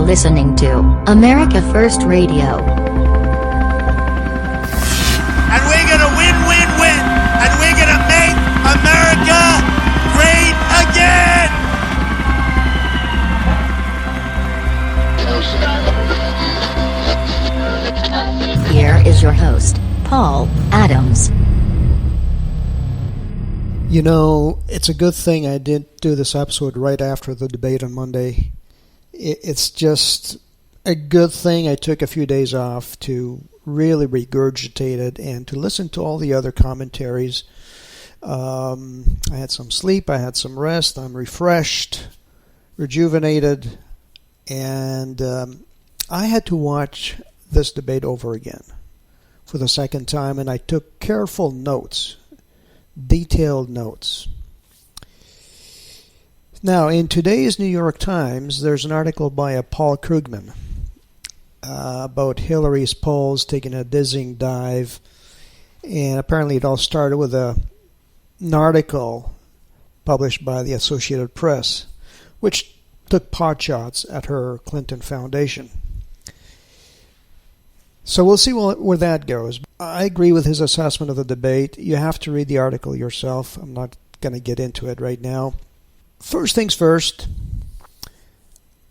listening to America First Radio. And we're gonna win, win, win. And we're gonna make America great again. Here is your host, Paul Adams. You know, it's a good thing I didn't do this episode right after the debate on Monday. It's just a good thing I took a few days off to really regurgitate it and to listen to all the other commentaries. I had some sleep, I had some rest, I'm refreshed, rejuvenated, and I had to watch this debate over again for the second time, and I took careful notes. Detailed notes. Now, in today's New York Times, there's an article by Paul Krugman about Hillary's polls taking a dizzying dive, and apparently it all started with an article published by the Associated Press, which took potshots at her Clinton Foundation. So we'll see where that goes. I agree with his assessment of the debate. You have to read the article yourself. I'm not going to get into it right now. First things first,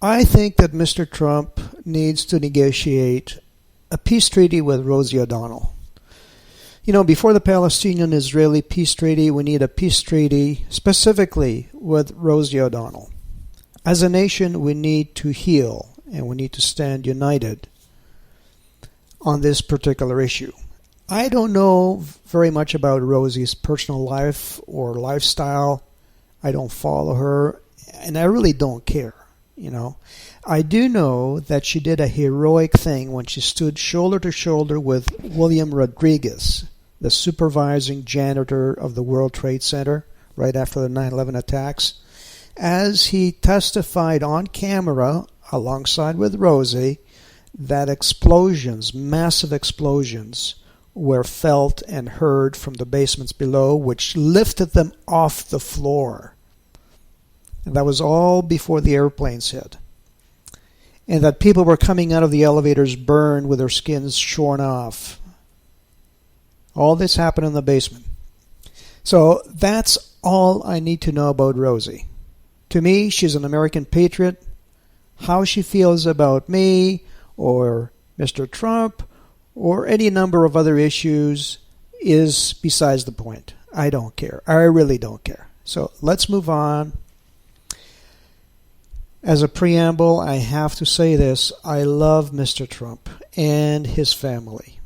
I think that Mr. Trump needs to negotiate a peace treaty with Rosie O'Donnell. You know, before the Palestinian-Israeli peace treaty, we need a peace treaty specifically with Rosie O'Donnell. As a nation, we need to heal and we need to stand united on this particular issue. I don't know very much about Rosie's personal life or lifestyle. I don't follow her, and I really don't care, you know. I do know that she did a heroic thing when she stood shoulder to shoulder with William Rodriguez, the supervising janitor of the World Trade Center right after the 9/11 attacks, as he testified on camera alongside with Rosie that explosions, massive explosions, were felt and heard from the basements below, which lifted them off the floor. And that was all before the airplanes hit. And that people were coming out of the elevators burned with their skins shorn off. All this happened in the basement. So that's all I need to know about Rosie. To me, she's an American patriot. How she feels about me, or Mr. Trump, or any number of other issues is besides the point. I don't care. I really don't care. So let's move on. As a preamble, I have to say this. I love Mr. Trump and his family.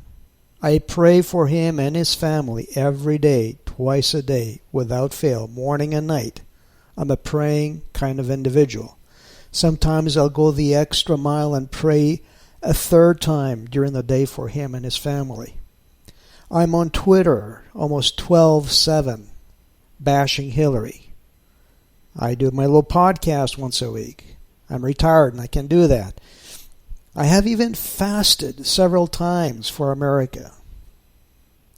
I pray for him and his family every day, twice a day, without fail, morning and night. I'm a praying kind of individual. Sometimes I'll go the extra mile and pray a third time during the day for him and his family. I'm on Twitter almost 12/7 bashing Hillary. I do my little podcast once a week. I'm retired and I can do that. I have even fasted several times for America.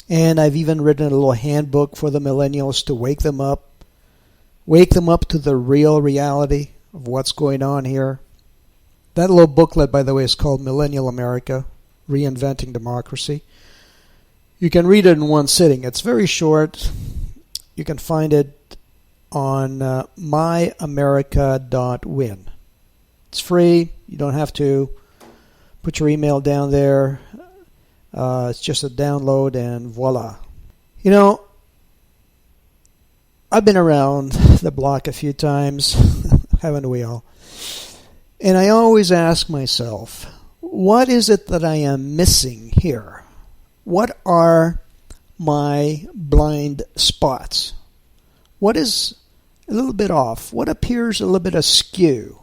And I've even written a little handbook for the millennials to wake them up to the real reality of what's going on here. That little booklet, by the way, is called Millennial America, Reinventing Democracy. You can read it in one sitting. It's very short. You can find it on myamerica.win. It's free. You don't have to put your email down there. It's just a download and voila. You know, I've been around the block a few times, haven't we all? And I always ask myself, what is it that I am missing here? What are my blind spots? What is a little bit off? What appears a little bit askew,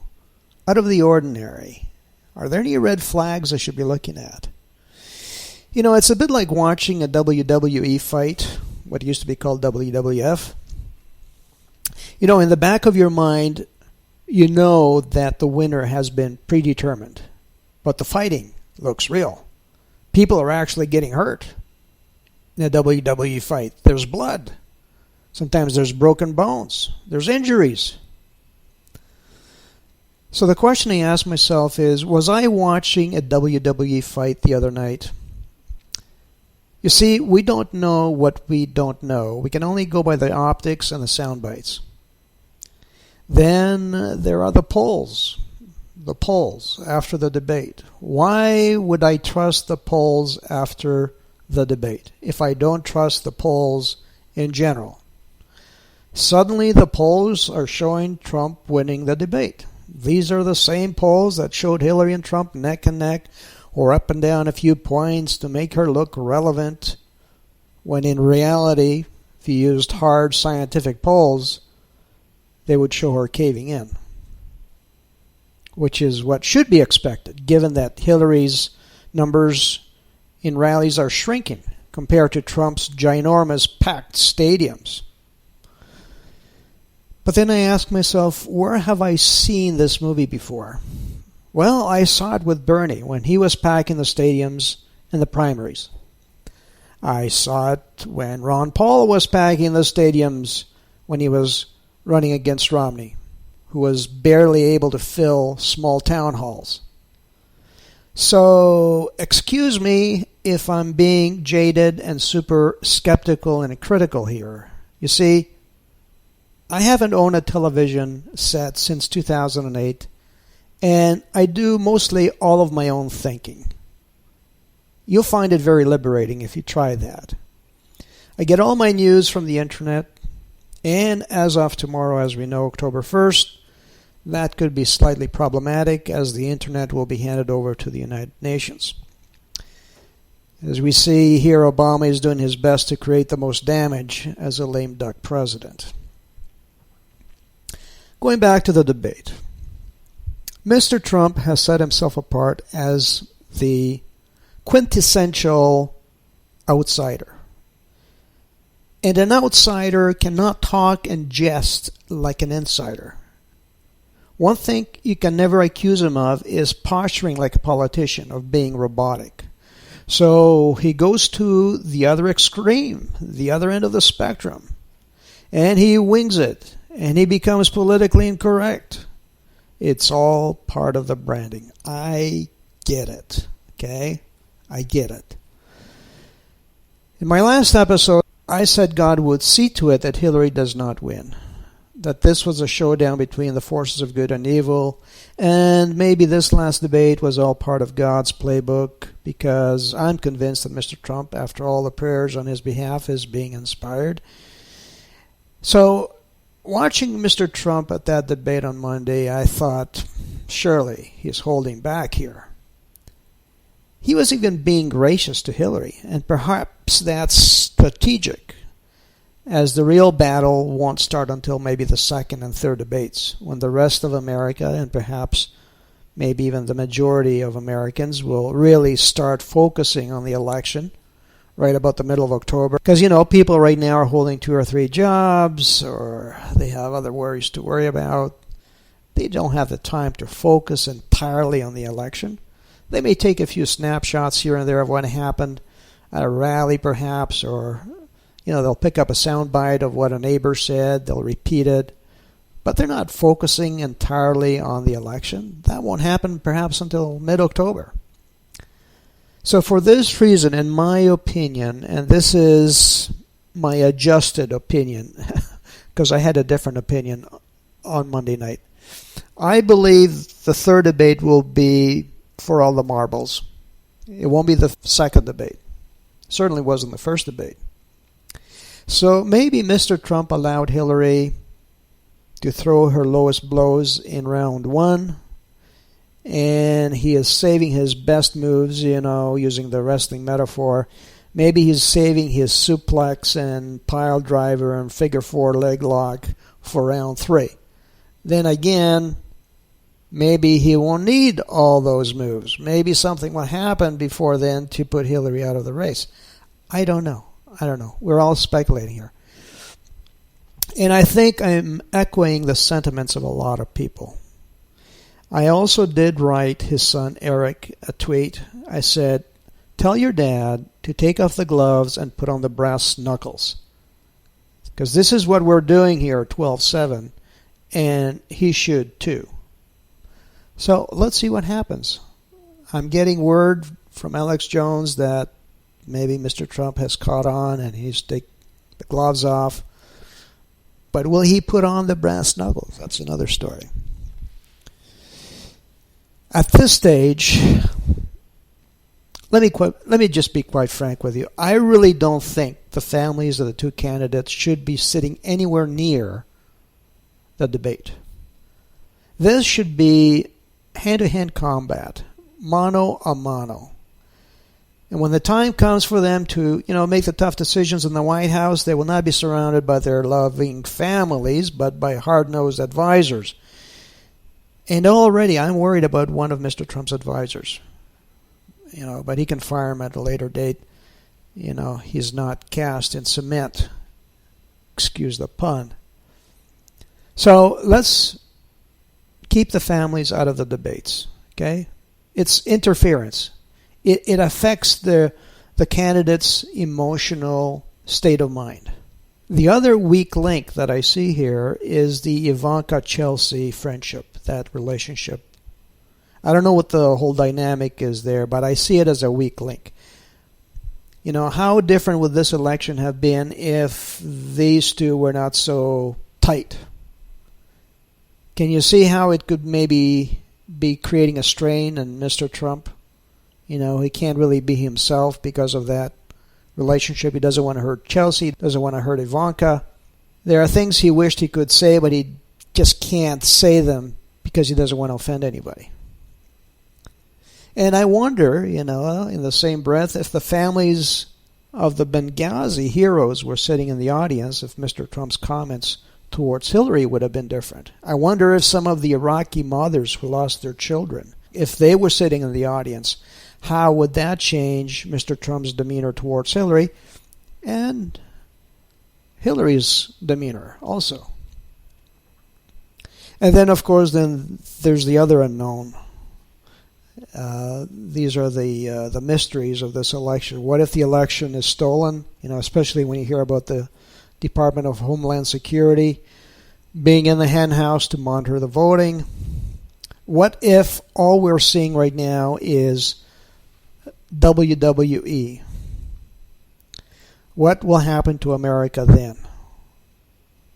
out of the ordinary? Are there any red flags I should be looking at? You know, it's a bit like watching a WWE fight, what used to be called WWF. You know, in the back of your mind, you know that the winner has been predetermined. But the fighting looks real. People are actually getting hurt in a WWE fight. There's blood. Sometimes there's broken bones. There's injuries. So the question I ask myself is, was I watching a WWE fight the other night? You see, we don't know what we don't know. We can only go by the optics and the sound bites. Then there are the polls after the debate. Why would I trust the polls after the debate if I don't trust the polls in general? Suddenly the polls are showing Trump winning the debate. These are the same polls that showed Hillary and Trump neck and neck, or up and down a few points to make her look relevant, when in reality, if you used hard scientific polls, they would show her caving in, which is what should be expected, given that Hillary's numbers in rallies are shrinking compared to Trump's ginormous packed stadiums. But then I ask myself, where have I seen this movie before? Well, I saw it with Bernie when he was packing the stadiums in the primaries. I saw it when Ron Paul was packing the stadiums when he was running against Romney, who was barely able to fill small town halls. So, excuse me if I'm being jaded and super skeptical and critical here. You see, I haven't owned a television set since 2008, and I do mostly all of my own thinking. You'll find it very liberating if you try that. I get all my news from the internet, and as of tomorrow, as we know, October 1st, that could be slightly problematic as the internet will be handed over to the United Nations. As we see here, Obama is doing his best to create the most damage as a lame duck president. Going back to the debate, Mr. Trump has set himself apart as the quintessential outsider. And an outsider cannot talk and jest like an insider. One thing you can never accuse him of is posturing like a politician, of being robotic. So he goes to the other extreme, the other end of the spectrum, and he wings it, and he becomes politically incorrect. It's all part of the branding. I get it, okay? I get it. In my last episode, I said God would see to it that Hillary does not win, that this was a showdown between the forces of good and evil, and maybe this last debate was all part of God's playbook, because I'm convinced that Mr. Trump, after all the prayers on his behalf, is being inspired. So, watching Mr. Trump at that debate on Monday, I thought, surely he's holding back here. He was even being gracious to Hillary, and perhaps that's strategic, as the real battle won't start until maybe the second and third debates, when the rest of America, and perhaps maybe even the majority of Americans, will really start focusing on the election right about the middle of October. Because, people right now are holding 2 or 3 jobs, or they have other worries to worry about. They don't have the time to focus entirely on the election. They may take a few snapshots here and there of what happened at a rally, perhaps, or they'll pick up a soundbite of what a neighbor said. They'll repeat it, but they're not focusing entirely on the election. That won't happen perhaps until mid-October. So for this reason, in my opinion, and this is my adjusted opinion, because I had a different opinion on Monday night, I believe the third debate will be for all the marbles. It won't be the second debate. Certainly wasn't the first debate. So maybe Mr. Trump allowed Hillary to throw her lowest blows in round 1, and he is saving his best moves, using the wrestling metaphor. Maybe he's saving his suplex and pile driver and figure 4 leg lock for round 3. Then again, maybe he won't need all those moves. Maybe something will happen before then to put Hillary out of the race. I don't know. We're all speculating here. And I think I'm echoing the sentiments of a lot of people. I also did write his son Eric a tweet. I said, tell your dad to take off the gloves and put on the brass knuckles. Because this is what we're doing here at 12/7, and he should too. So let's see what happens. I'm getting word from Alex Jones that maybe Mr. Trump has caught on and he's take the gloves off. But will he put on the brass knuckles? That's another story. At this stage, let me just be quite frank with you. I really don't think the families of the two candidates should be sitting anywhere near the debate. This should be hand-to-hand combat, mano a mano. And when the time comes for them to, make the tough decisions in the White House, they will not be surrounded by their loving families, but by hard-nosed advisors. And already I'm worried about one of Mr. Trump's advisors. But he can fire him at a later date. He's not cast in cement. Excuse the pun. So let's keep the families out of the debates, okay? It's interference. It affects the candidate's emotional state of mind. The other weak link that I see here is the Ivanka-CHELSEA friendship, that relationship. I don't know what the whole dynamic is there, but I see it as a weak link. How different would this election have been if these two were not so tight? Can you see how it could maybe be creating a strain in Mr. Trump? He can't really be himself because of that relationship. He doesn't want to hurt Chelsea, doesn't want to hurt Ivanka. There are things he wished he could say, but he just can't say them because he doesn't want to offend anybody. And I wonder, in the same breath, if the families of the Benghazi heroes were sitting in the audience, if Mr. Trump's comments towards Hillary would have been different. I wonder if some of the Iraqi mothers who lost their children, if they were sitting in the audience, how would that change Mr. Trump's demeanor towards Hillary and Hillary's demeanor also? And then, of course, there's the other unknown. These are the mysteries of this election. What if the election is stolen? Especially when you hear about the Department of Homeland Security being in the hen house to monitor the voting. What if all we're seeing right now is WWE? What will happen to America then?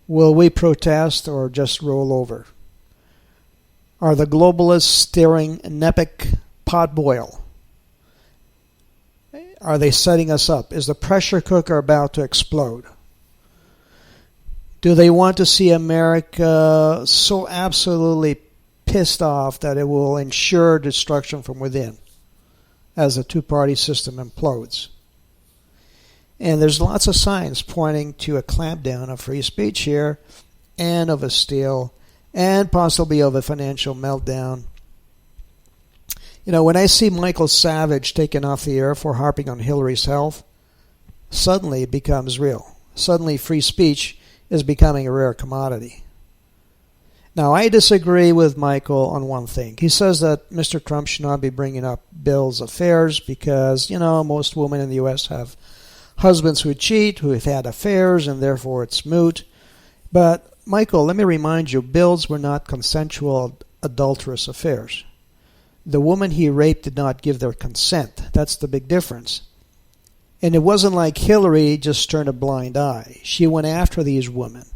Will we protest or just roll over? Are the globalists stirring an epic potboil? Are they setting us up? Is the pressure cooker about to explode? Do they want to see America so absolutely pissed off that it will ensure destruction from within as the two-party system implodes? And there's lots of signs pointing to a clampdown of free speech here and of a steal and possibly of a financial meltdown. When I see Michael Savage taken off the air for harping on Hillary's health, suddenly it becomes real. Suddenly free speech is becoming a rare commodity. Now, I disagree with Michael on one thing. He says that Mr. Trump should not be bringing up Bill's affairs because, most women in the U.S. have husbands who cheat, who have had affairs, and therefore it's moot. But, Michael, let me remind you, Bill's were not consensual adulterous affairs. The woman he raped did not give their consent. That's the big difference. And it wasn't like Hillary just turned a blind eye. She went after these women.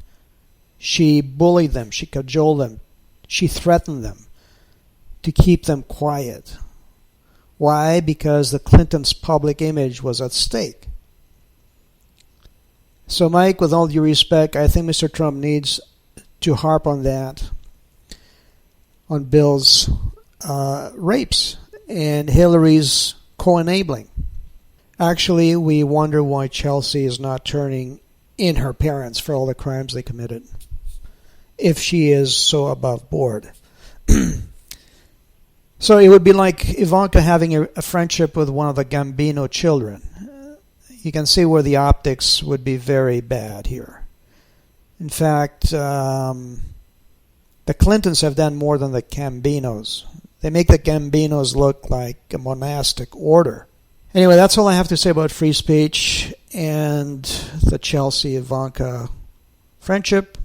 She bullied them. She cajoled them. She threatened them to keep them quiet. Why? Because the Clintons' public image was at stake. So, Mike, with all due respect, I think Mr. Trump needs to harp on that, on Bill's rapes and Hillary's co-enabling. Actually, we wonder why Chelsea is not turning in her parents for all the crimes they committed, if she is so above board. So it would be like Ivanka having a friendship with one of the Gambino children. You can see where the optics would be very bad here. In fact, the Clintons have done more than the Gambinos. They make the Gambinos look like a monastic order. Anyway, that's all I have to say about free speech and the Chelsea-Ivanka friendship.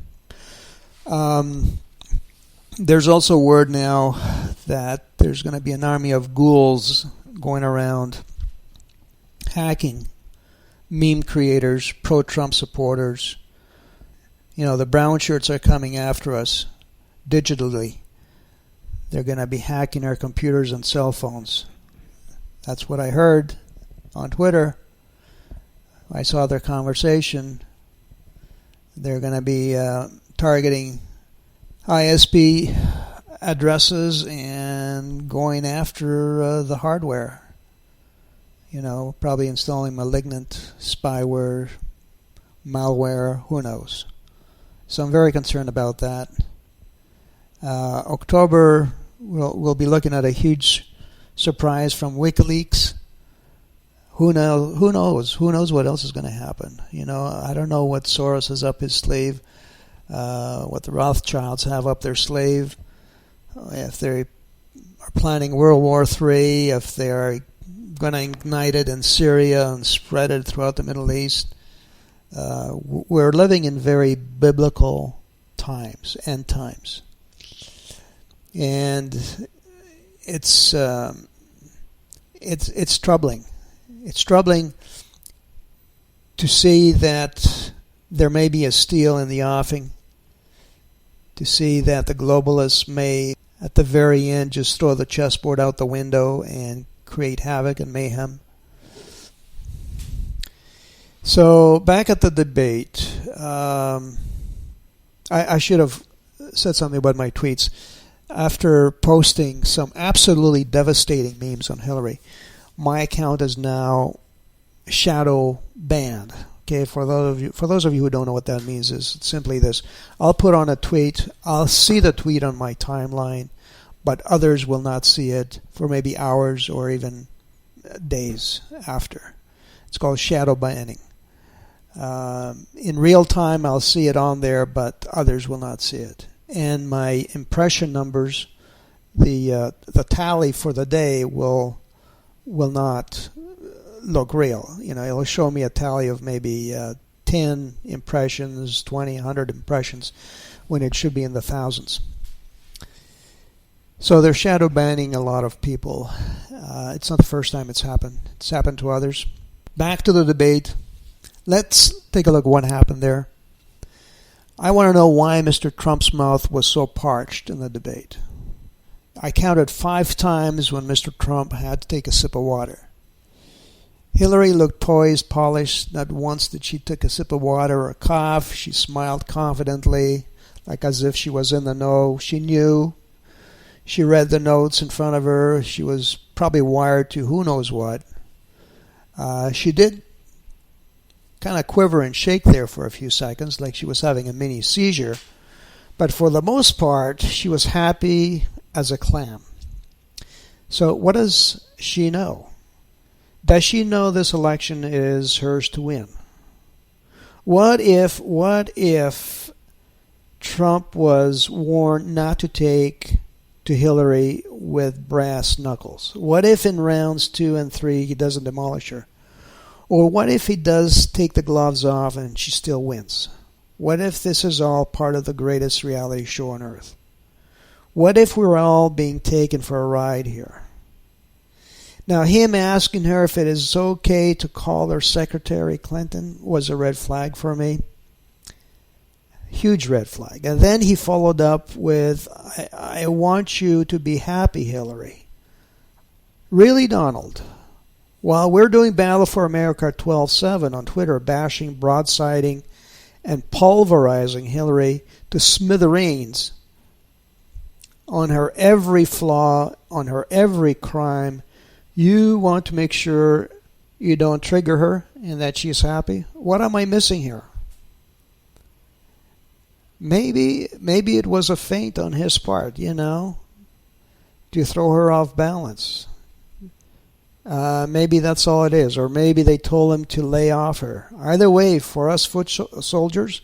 There's also word now that there's going to be an army of ghouls going around hacking meme creators, pro-Trump supporters. The brown shirts are coming after us digitally. They're going to be hacking our computers and cell phones. That's what I heard on Twitter. I saw their conversation. They're going to be targeting ISP addresses and going after the hardware. Probably installing malignant spyware, malware, who knows. So I'm very concerned about that. October, we'll be looking at a huge surprise from WikiLeaks. Who knows? Who knows what else is going to happen? I don't know what Soros has up his sleeve, what the Rothschilds have up their sleeve, if they are planning World War III, if they are going to ignite it in Syria and spread it throughout the Middle East. We're living in very biblical times, end times. And it's troubling. It's troubling to see that there may be a steel in the offing, to see that the globalists may, at the very end, just throw the chessboard out the window and create havoc and mayhem. So, back at the debate, I should have said something about my tweets. After posting some absolutely devastating memes on Hillary, my account is now shadow banned. Okay, for those of you who don't know what that means, is simply this: I'll put on a tweet, I'll see the tweet on my timeline, but others will not see it for maybe hours or even days after. It's called shadow banning. In real time, I'll see it on there, but others will not see it. And my impression numbers, the tally for the day will not look real. It'll show me a tally of maybe 10 impressions, 20, 100 impressions, when it should be in the thousands. So they're shadow banning a lot of people. It's not the first time it's happened. It's happened to others. Back to the debate. Let's take a look at what happened there. I want to know why Mr. Trump's mouth was so parched in the debate. I counted 5 times when Mr. Trump had to take a sip of water. Hillary looked poised, polished. Not once did she take a sip of water or cough. She smiled confidently, like as if she was in the know. She knew. She read the notes in front of her. She was probably wired to who knows what. She did kind of quiver and shake there for a few seconds, like she was having a mini seizure. But for the most part, she was happy as a clam. So what does she know? Does she know this election is hers to win? What if Trump was warned not to take to Hillary with brass knuckles? What if in rounds 2 and 3 he doesn't demolish her? Or what if he does take the gloves off and she still wins? What if this is all part of the greatest reality show on earth? What if we're all being taken for a ride here? Now, him asking her if it is okay to call her Secretary Clinton was a red flag for me. Huge red flag. And then he followed up with, I want you to be happy, Hillary. Really, Donald? While we're doing Battle for America 12/7 on Twitter, bashing, broadsiding, and pulverizing Hillary to smithereens on her every flaw, on her every crime, you want to make sure you don't trigger her and that she's happy? What am I missing here? Maybe it was a feint on his part, to throw her off balance. Maybe that's all it is. Or maybe they told him to lay off her. Either way, for us foot soldiers,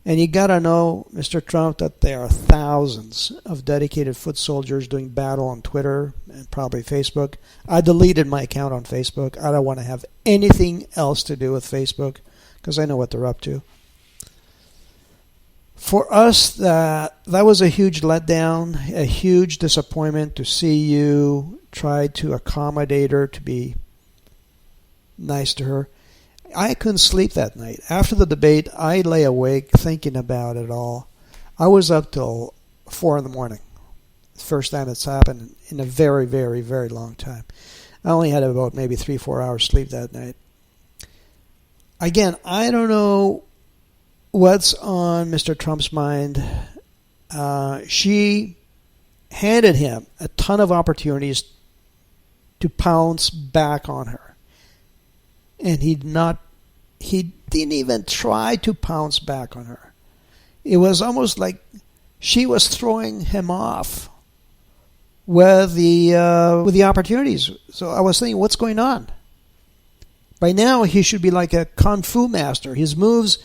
and you got to know, Mr. Trump, that there are thousands of dedicated foot soldiers doing battle on Twitter and probably Facebook. I deleted my account on Facebook. I don't want to have anything else to do with Facebook because I know what they're up to. For us, that was a huge letdown, a huge disappointment to see you try to accommodate her, to be nice to her. I couldn't sleep that night. After the debate, I lay awake thinking about it all. I was up till 4 in the morning. First time it's happened in a very, very, very long time. I only had about maybe 3-4 hours sleep that night. Again, I don't know what's on Mr. Trump's mind. She handed him a ton of opportunities to pounce back on her. And he didn't even try to pounce back on her. It was almost like she was throwing him off with the opportunities. So I was thinking, what's going on? By now, he should be like a kung fu master. His moves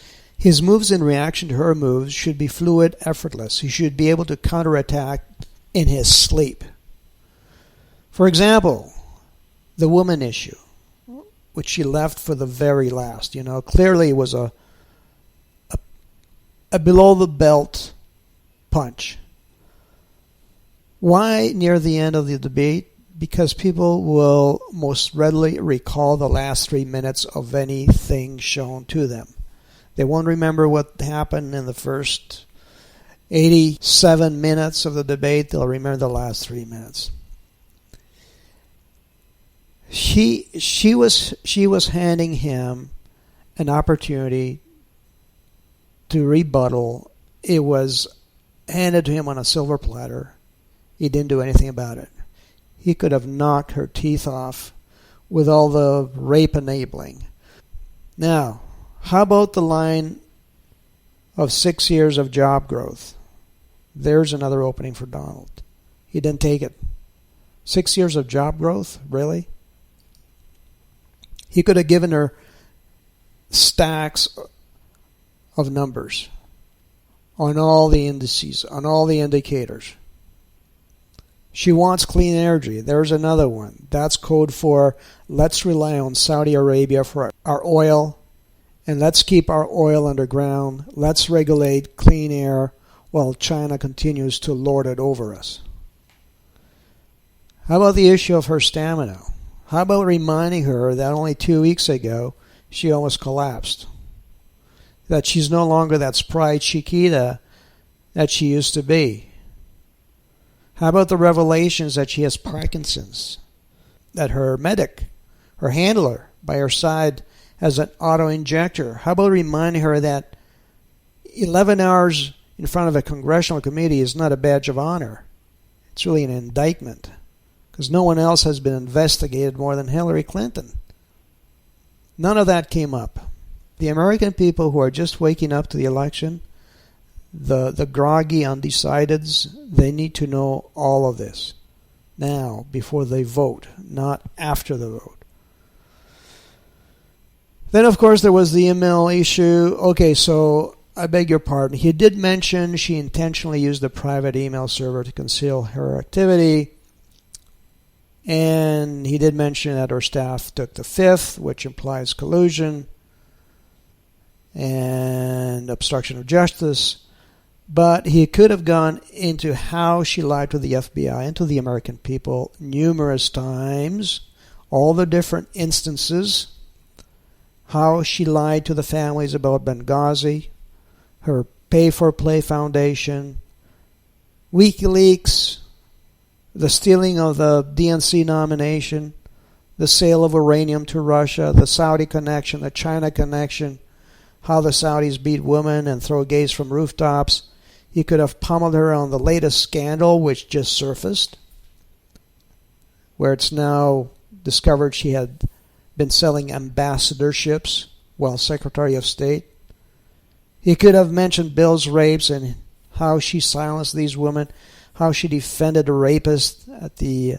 in reaction to her moves should be fluid, effortless. He should be able to counterattack in his sleep. For example, the woman issue, which she left for the very last. Clearly it was a below-the-belt punch. Why near the end of the debate? Because people will most readily recall the last 3 minutes of anything shown to them. They won't remember what happened in the first 87 minutes of the debate. They'll remember the last 3 minutes. She was handing him an opportunity to rebuttal. It was handed to him on a silver platter. He didn't do anything about it. He could have knocked her teeth off with all the rape enabling. Now, how about the line of 6 years of job growth? There's another opening for Donald. He didn't take it. 6 years of job growth? Really? He could have given her stacks of numbers on all the indices, on all the indicators. She wants clean energy. There's another one. That's code for let's rely on Saudi Arabia for our oil, and let's keep our oil underground. Let's regulate clean air while China continues to lord it over us. How about the issue of her stamina? How about reminding her that only 2 weeks ago she almost collapsed? That she's no longer that spry Chiquita that she used to be. How about the revelations that she has Parkinson's? That her medic, her handler by her side, has an auto-injector? How about reminding her that 11 hours in front of a congressional committee is not a badge of honor? It's really an indictment, because no one else has been investigated more than Hillary Clinton. None of that came up. The American people who are just waking up to the election, the groggy undecideds, they need to know all of this now before they vote, not after the vote. Then, of course, there was the email issue. Okay, so I beg your pardon. He did mention she intentionally used a private email server to conceal her activity. And he did mention that her staff took the fifth, which implies collusion and obstruction of justice. But he could have gone into how she lied to the FBI and to the American people numerous times, all the different instances, how she lied to the families about Benghazi, her Pay-for-Play Foundation, WikiLeaks, the stealing of the DNC nomination, the sale of uranium to Russia, the Saudi connection, the China connection, how the Saudis beat women and throw gays from rooftops. He could have pummeled her on the latest scandal, which just surfaced, where it's now discovered she had been selling ambassadorships while Secretary of State. He could have mentioned Bill's rapes and how she silenced these women, how she defended a rapist a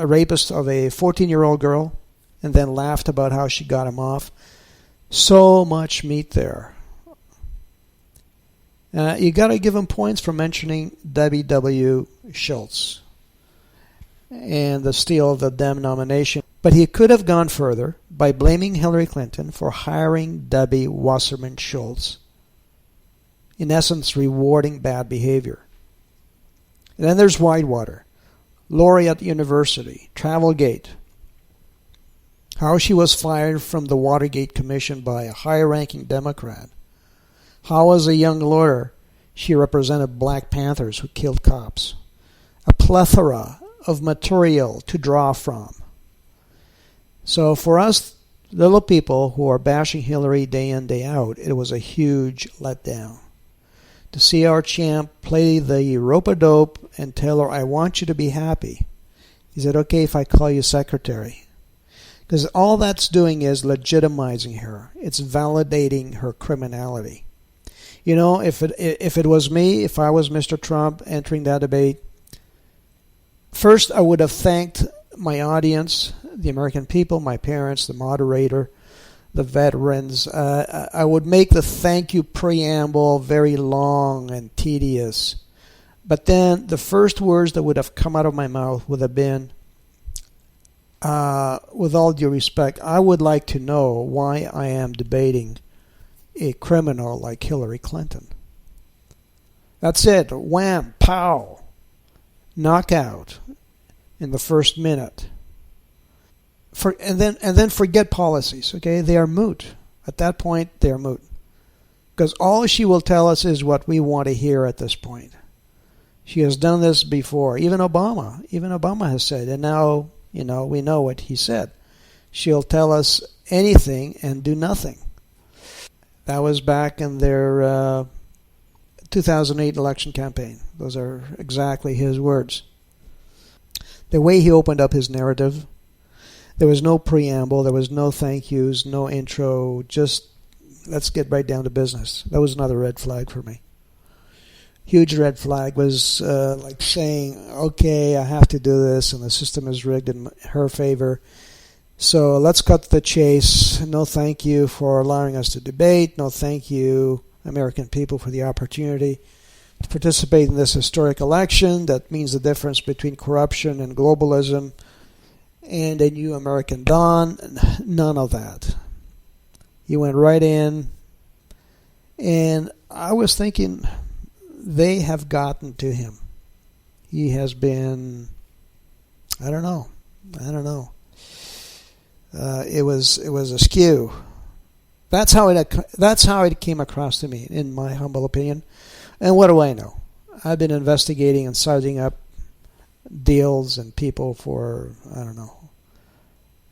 rapist of a 14-year-old girl, and then laughed about how she got him off. So much meat there. You got to give him points for mentioning Debbie W. Schultz and the steal of the Dem nomination. But he could have gone further by blaming Hillary Clinton for hiring Debbie Wasserman Schultz in essence rewarding bad behavior. And then there's Whitewater, Laureate University, Travelgate, how she was fired from the Watergate Commission by a high-ranking Democrat, how as a young lawyer she represented Black Panthers who killed cops, a plethora of material to draw from. So for us little people who are bashing Hillary day in, day out, it was a huge letdown. To see our champ play the rope-a-dope and tell her, I want you to be happy. Is it okay if I call you secretary? Because all that's doing is legitimizing her. It's validating her criminality. You know, if it was me, if I was Mr. Trump entering that debate, first I would have thanked my audience, the American people, my parents, the moderator, the veterans. I would make the thank you preamble very long and tedious. But then the first words that would have come out of my mouth would have been, with all due respect, I would like to know why I am debating a criminal like Hillary Clinton. That's it. Wham, pow, knockout in the first minute. And then forget policies, okay? They are moot. At that point, they are moot. Because all she will tell us is what we want to hear at this point. She has done this before. Even Obama has said, and now, we know what he said. She'll tell us anything and do nothing. That was back in their 2008 election campaign. Those are exactly his words. The way he opened up his narrative, there was no preamble, there was no thank yous, no intro, just let's get right down to business. That was another red flag for me. Huge red flag was like saying, okay, I have to do this and the system is rigged in her favor. So let's cut to the chase. No thank you for allowing us to debate. No thank you, American people, for the opportunity to participate in this historic election. That means the difference between corruption and globalism and a new American dawn. None of that. He went right in, and I was thinking they have gotten to him. He has been, I don't know. It was askew. That's how it came across to me, in my humble opinion. And what do I know? I've been investigating and sizing up deals and people for,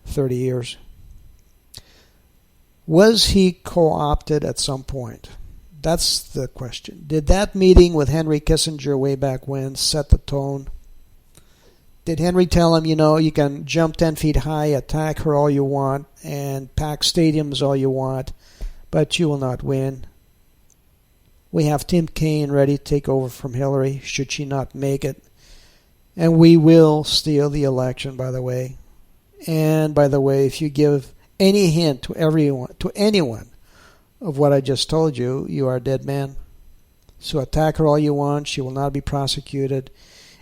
30 years. Was he co-opted at some point? That's the question. Did that meeting with Henry Kissinger way back when set the tone? Did Henry tell him, you can jump 10 feet high, attack her all you want, and pack stadiums all you want, but you will not win? We have Tim Kaine ready to take over from Hillary, should she not make it. And we will steal the election, by the way. And by the way, if you give any hint to anyone of what I just told you, you are a dead man. So attack her all you want, she will not be prosecuted.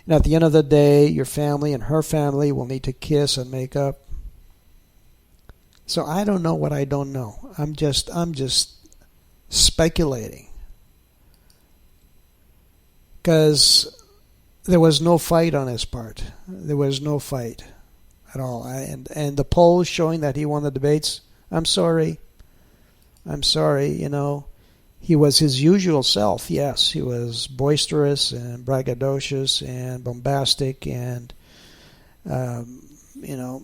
And at the end of the day, your family and her family will need to kiss and make up. So I don't know what I don't know. I'm just speculating. Because there was no fight on his part. There was no fight at all. And the polls showing that he won the debates, I'm sorry. He was his usual self, yes. He was boisterous and braggadocious and bombastic and,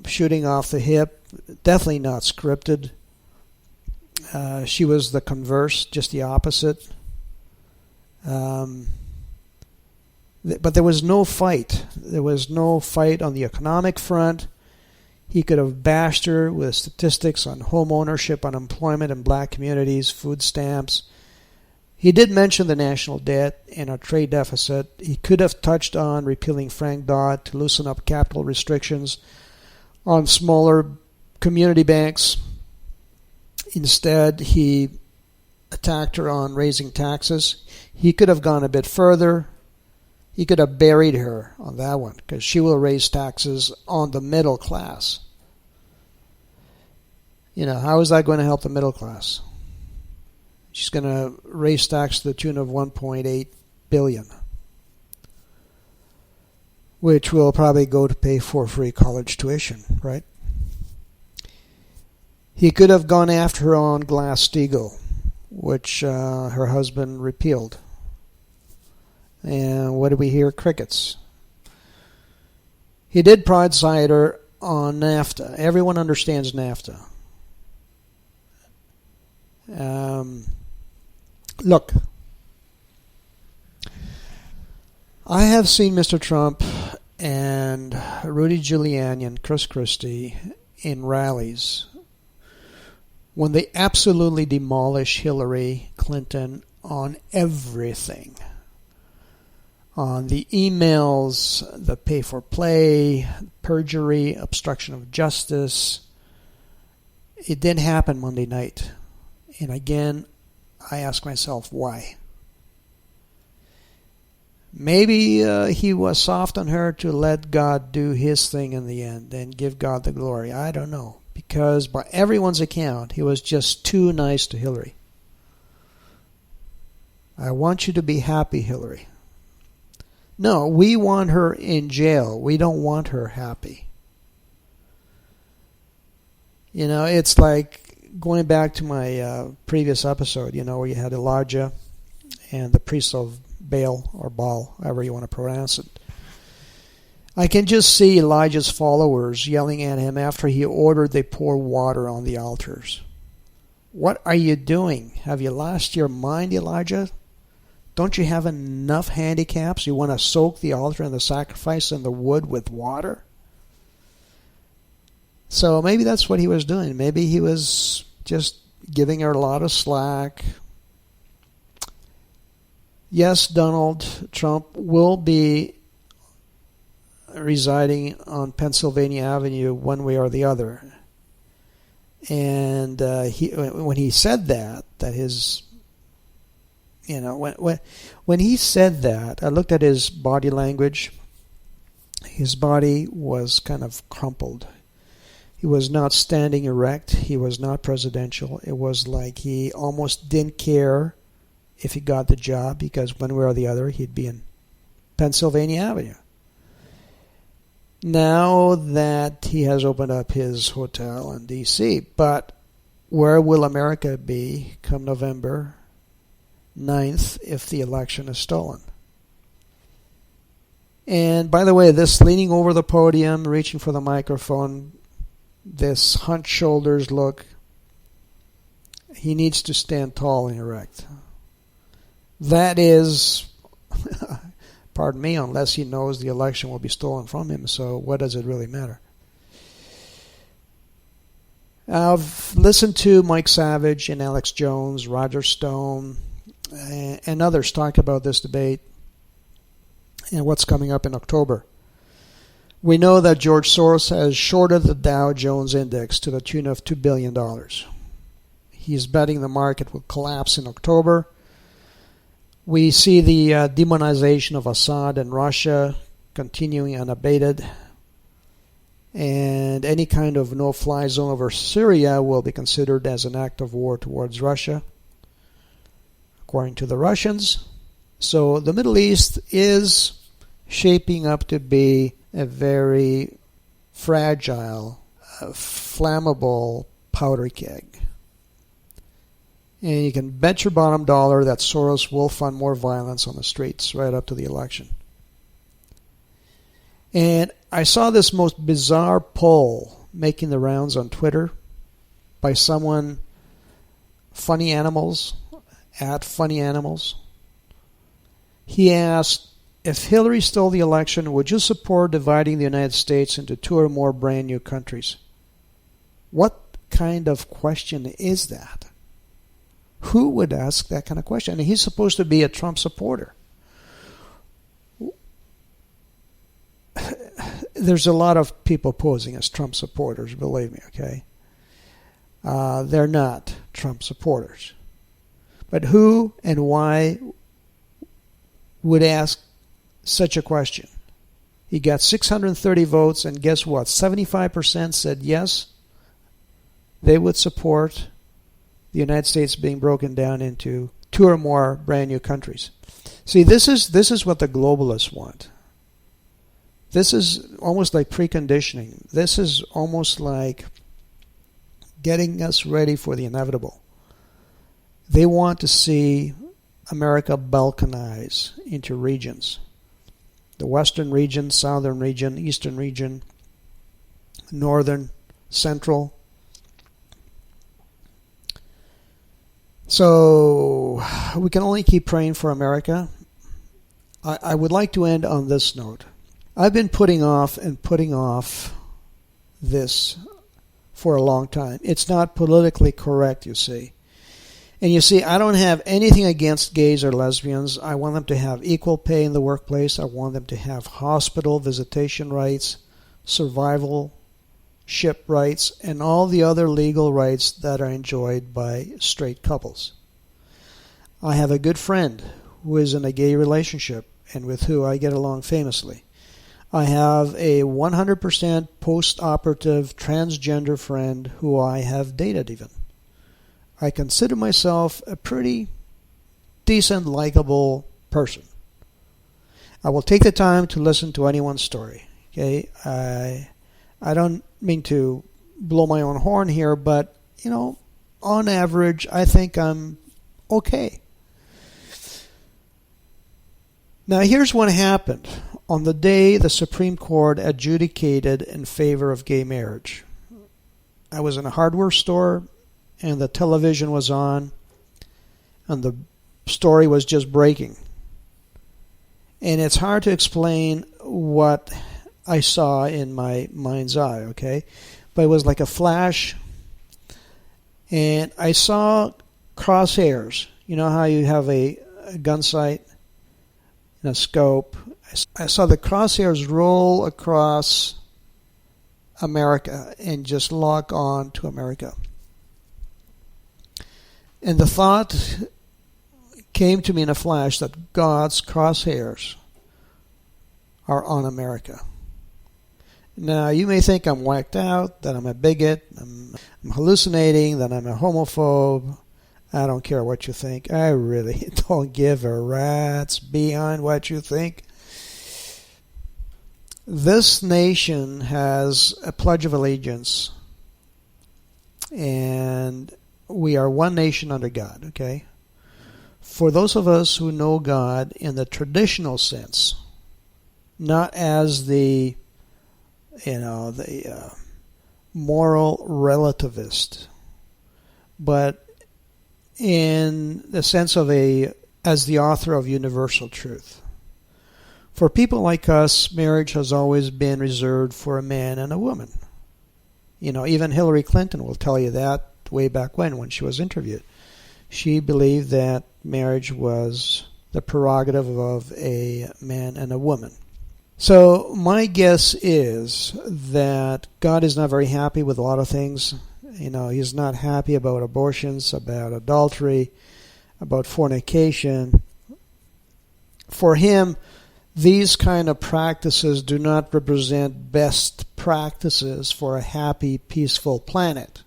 shooting off the hip. Definitely not scripted. She was the converse, just the opposite. But there was no fight. There was no fight on the economic front. He could have bashed her with statistics on home ownership, unemployment in black communities, food stamps. He did mention the national debt and our trade deficit. He could have touched on repealing Frank Dodd to loosen up capital restrictions on smaller community banks. Instead, he attacked her on raising taxes. He could have gone a bit further. He could have buried her on that one, because she will raise taxes on the middle class. How is that going to help the middle class? She's going to raise tax to the tune of $1.8 billion, which will probably go to pay for free college tuition, right? He could have gone after her on Glass-Steagall, which her husband repealed. And what do we hear? Crickets. He did broadside her on NAFTA. Everyone understands NAFTA. Look, I have seen Mr. Trump and Rudy Giuliani and Chris Christie in rallies when they absolutely demolish Hillary Clinton on everything. On the emails, the pay-for-play, perjury, obstruction of justice. It didn't happen Monday night. And again, I ask myself, why? Maybe he was soft on her to let God do his thing in the end and give God the glory. I don't know. Because by everyone's account, he was just too nice to Hillary. I want you to be happy, Hillary. No, we want her in jail. We don't want her happy. You know, it's like going back to my previous episode, you know, where you had Elijah and the priest of Baal, or Baal, however you want to pronounce it. I can just see Elijah's followers yelling at him after he ordered they pour water on the altars. What are you doing? Have you lost your mind, Elijah? Don't you have enough handicaps? You want to soak the altar and the sacrifice and the wood with water? So maybe that's what he was doing. Maybe he was just giving her a lot of slack. Yes, Donald Trump will be residing on Pennsylvania Avenue one way or the other. And when he said that his... You know, when he said that, I looked at his body language. His body was kind of crumpled. He was not standing erect. He was not presidential. It was like he almost didn't care if he got the job, because one way or the other, he'd be in Pennsylvania Avenue. Now that he has opened up his hotel in D.C., but where will America be come November 9th if the election is stolen? And by the way, this leaning over the podium, reaching for the microphone, this hunched shoulders look, he needs to stand tall and erect. That is, pardon me, unless he knows the election will be stolen from him, so what does it really matter? I've listened to Mike Savage and Alex Jones, Roger Stone, and others talk about this debate and what's coming up in October. We know that George Soros has shorted the Dow Jones Index to the tune of $2 billion. He's betting the market will collapse in October. We see the demonization of Assad and Russia continuing unabated. And any kind of no-fly zone over Syria will be considered as an act of war towards Russia, according to the Russians. So the Middle East is shaping up to be a very fragile, flammable powder keg. And you can bet your bottom dollar that Soros will fund more violence on the streets right up to the election. And I saw this most bizarre poll making the rounds on Twitter by someone, Funny Animals, at Funny Animals. He asked, if Hillary stole the election, would you support dividing the United States into two or more brand new countries? What kind of question is that? Who would ask that kind of question? I mean, he's supposed to be a Trump supporter. There's a lot of people posing as Trump supporters, believe me, okay? They're not Trump supporters. But who and why would ask such a question? He got 630 votes, and guess what? 75% said yes, they would support the United States being broken down into 2 or more brand new countries. See, this is what the globalists want. This is almost like preconditioning. This is almost like getting us ready for the inevitable. They want to see America balkanize into regions. The western region, southern region, eastern region, northern, central. So we can only keep praying for America. I would like to end on this note. I've been putting off this for a long time. It's not politically correct, you see. And you see, I don't have anything against gays or lesbians. I want them to have equal pay in the workplace. I want them to have hospital visitation rights, survivalship rights, and all the other legal rights that are enjoyed by straight couples. I have a good friend who is in a gay relationship and with who I get along famously. I have a 100% post-operative transgender friend who I have dated even. I consider myself a pretty decent, likable person. I will take the time to listen to anyone's story. Okay, I don't mean to blow my own horn here, but on average, I think I'm okay. Now, here's what happened on the day the Supreme Court adjudicated in favor of gay marriage. I was in a hardware store, and the television was on, and the story was just breaking. And it's hard to explain what I saw in my mind's eye, okay? But it was like a flash, and I saw crosshairs. You know how you have a gun sight and a scope? I saw the crosshairs roll across America and just lock on to America. And the thought came to me in a flash that God's crosshairs are on America. Now, you may think I'm whacked out, that I'm a bigot, I'm hallucinating, that I'm a homophobe. I don't care what you think. I really don't give a rat's behind what you think. This nation has a Pledge of Allegiance, and we are one nation under God, okay? For those of us who know God in the traditional sense, not as the moral relativist, but in the sense of as the author of universal truth. For people like us, marriage has always been reserved for a man and a woman. Even Hillary Clinton will tell you that way back when she was interviewed. She believed that marriage was the prerogative of a man and a woman. So my guess is that God is not very happy with a lot of things. He's not happy about abortions, about adultery, about fornication. For him, these kind of practices do not represent best practices for a happy, peaceful planet.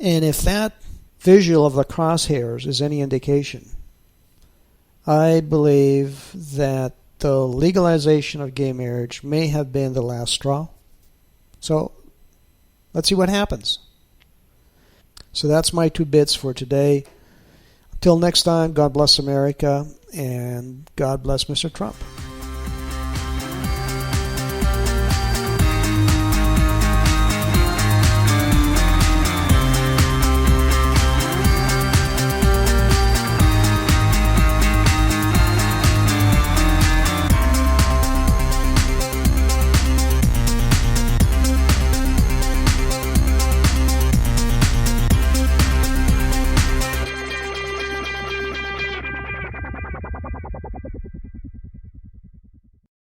And if that visual of the crosshairs is any indication, I believe that the legalization of gay marriage may have been the last straw. So let's see what happens. So that's my 2 bits for today. Until next time, God bless America, and God bless Mr. Trump.